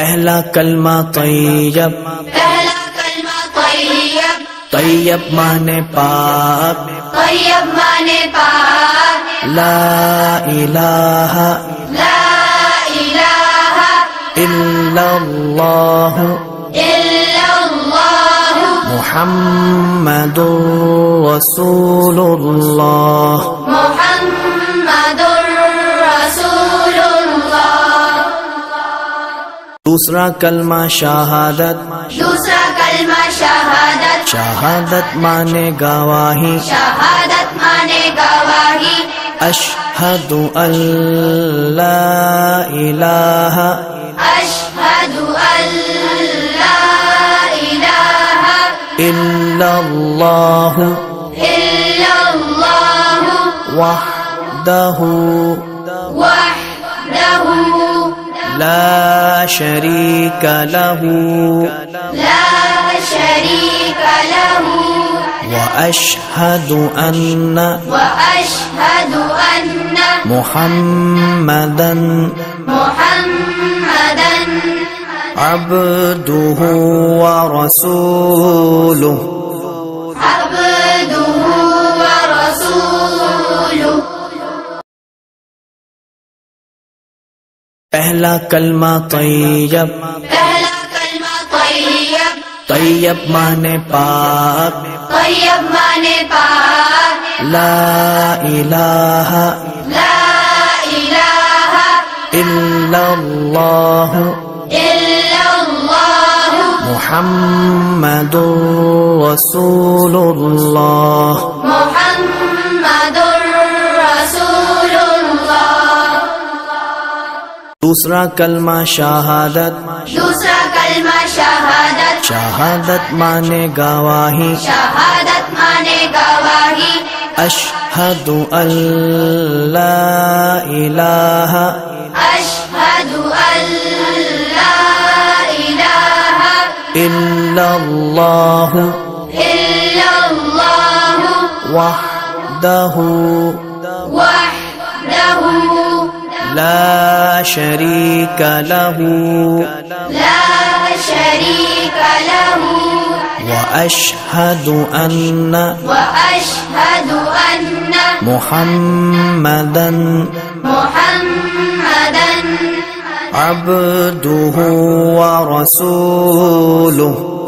پہلا کلمہ طیب، پہلا کلمہ طیب، طیب مانے پاک، طیب مانے پاک، لا الہ لا الہ الا اللہ الا اللہ محمد رسول اللہ۔ محمد رسول اللہ۔ دوسرا کلمہ شہادت، دوسرا کلمہ شہادت، شہادت مانے گواہی، شہادت مانے گواہی، اشہد ان لا الہ اشہد ان لا الہ الا اللہ الا اللہ وحدہ وحدہ لا شریک لہ لا شریک لہ واشہد ان واشہد ان محمدا محمدا عبدہ ورسولہ۔ عبدہ ورسولہ۔ پہلا کلمہ طیب، پہلا کلمہ طیب، طیب مانے پاک، طیب مانے پاک، لا الہ لا الہ الا اللہ الا اللہ محمد رسول اللہ۔ محمد رسول اللہ۔ دوسرا کلمہ شہادت، دوسرا کلمہ شہادت، شہادت مانے گواہی، شہادت مانے گواہی، اشہد ان لا الہ اشہد ان لا الہ الا اللہ الا اللہ وحدہ وحدہ لا شریک لہ لا شریک لہ واشہد ان واشہد ان محمدا محمدا عبدہ ورسولہ۔